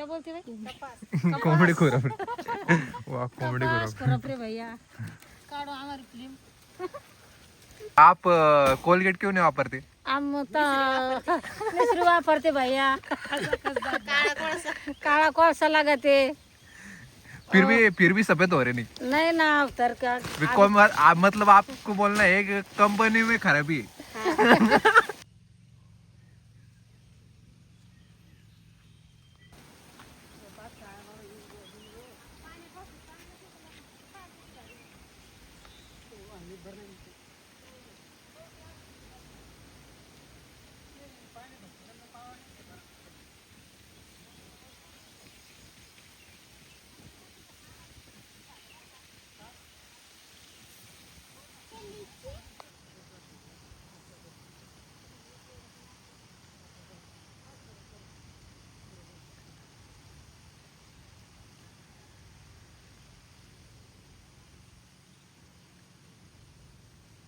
क्या बोलते भाई? कॉमेडी खुराप वाह कॉमेडी खुराप रे भैया, काढो हमारी फिल्म। आप कोलगेट क्यों नहीं वापरते? हम तो मिश्री वापरते भैया, काळा कोळसा लागते। फिर भी सफेद हो रहे नहीं। नहीं ना उतर का मतलब आपको बोलना है कि कंपनी में खराबी है।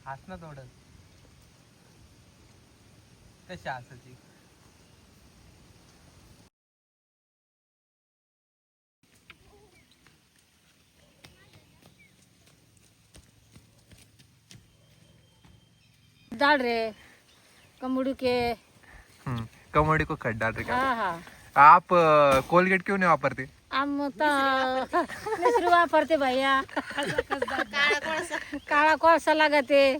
हसना थोडं कशी हसायची डाल रे कमुड़ी के। कमोडी को खड्डा डाल रहे क्या? हाँ हाँ, आप कोलगेट क्यों नहीं वापरते? हम तो मिश्री वापरते भैया, काळा कोळसा लागते।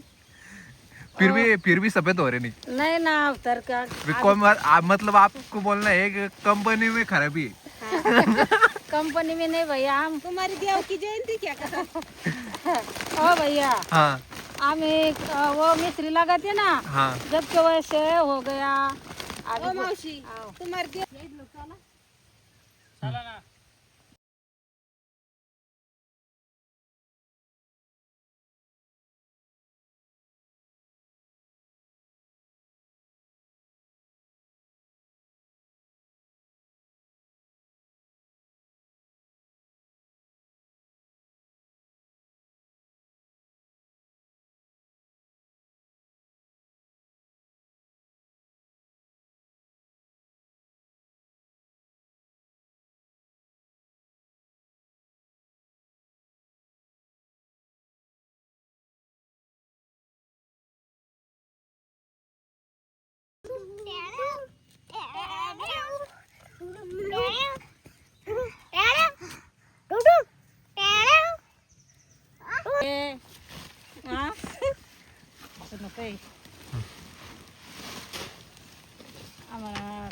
फिर भी सफेद हो रहे नहीं। नहीं ना उतर का मतलब आपको बोलना है कि कंपनी में खराबी है। कंपनी में नहीं भैया, हम तुम्हारी देव की जयंती क्या कर? ओ भैया, हाँ हमें वो मिश्री लगाते ना, हाँ जब के वैसे हो गया। ओ मावशी, तुम्हारी देव हमारा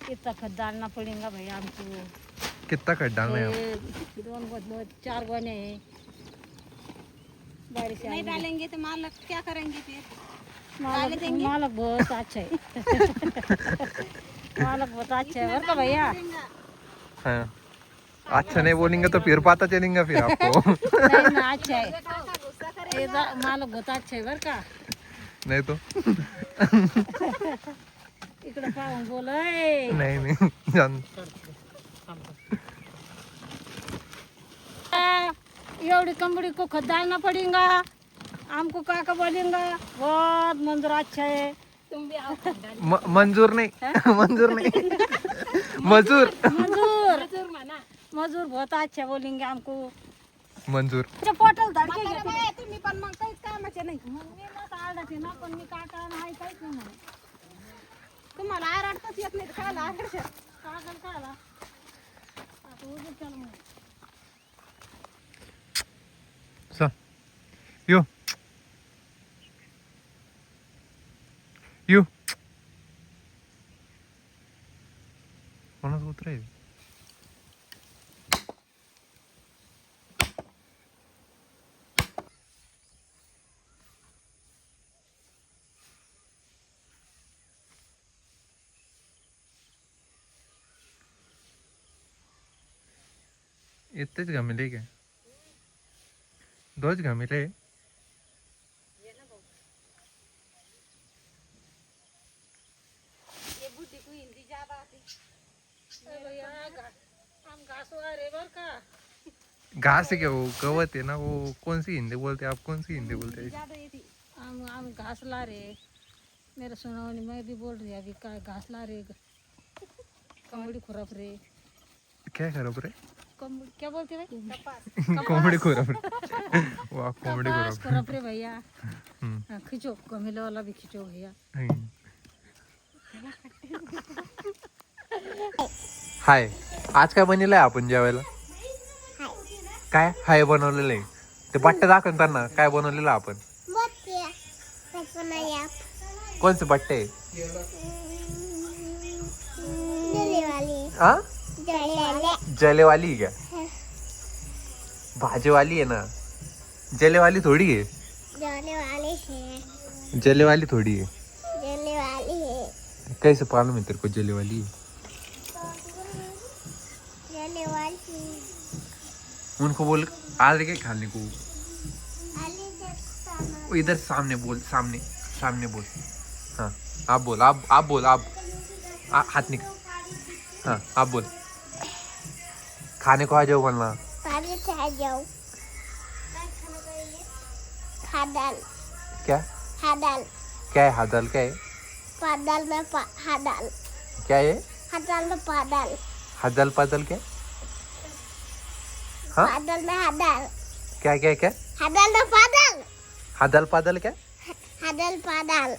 कितना खत डालना पड़ेगा भैया हमको। कितना खड्डा डालना है? 4 गोने हैं। बारिश नहीं डालेंगे तो मालक क्या करेंगे फिर? मालक बहुत अच्छा है। मालक बहुत अच्छा है बर का भैया। हाँ। अच्छा नहीं बोलेंगे तो फिर पता चलेगा फिर आपको। नहीं ना अच्छा है, मालक बहुत अच्छा है बर का। नहीं तो इकडे पाहून बोल। नहीं जान एवढी कंबड़ी को खत डालना पड़ेगा हमको, का बोलेंगा बहुत मंजूर अच्छा है। तुम भी आओ मंजूर नहीं मंजूर नहीं मजूर मजूर बहुत अच्छा बोलेंगे हमको। मंजूर पोटल धडके घेते तुम्ही पण मग काहीच कामाचे नाही. मग मी मग आडते ना, पण मी काका नाही काहीच नाही म्हणत. तुम्हाला आरडताच येत नाही तर खायला आरडशाल. काकाला खायला आता उद्या चल मग. सा यो यो कोणाच उतराय इतनेच घमेले क्या? 2 घमेले? ये बुद्धि को हिंदी ज्यादा आती. हम घास वाले बर का। घास है क्या? वो गवत है ना, वो कौन सी हिंदी बोलते हैं आप? कौन सी हिंदी बोलते हैं? ज्यादा येती. हम घास ला रहे। मेरे सुनावनी मैं भी बोल रही अभी का घास ला रहे, कमड़ी खुरप रे। क्या खराब रे? क्या बोलते भाई? कॉमेडी खराब रे। वाह कॉमेडी कपास खराब। खराब रे भैया। हाँ, खींचो कमीले वाला भी खींचो भैया। हाय, आज काय बनवलंय आपण जेवायला? काय हाय बनवलेलं आहे? ते बट्टे दाखव त्यांना काय बनवलेलं आपण. कोणते बट्टे? हा जलेवाली क्या? भाजीवाली आहे ना, जलेवाली थोडी आहे. जलेवाली थोड़ी है. कैसे पालू मैं तेरे को जलेवाली? उनको बोल आलू के खाने को. वो इधर सामने बोल, सामने सामने बोल. हाँ आप बोल, आप बोल, आप हाथ निकाल. हाँ आप बोल. खाने को आ जाओ बोलना. क्या हादल क्या है? हादल क्या है? पादल में हादल क्या है? हादल में पादल हदल पदल क्या? हाँ पादल में हादल क्या क्या क्या? हादल में पादल हदल पदल क्या? हादल पादल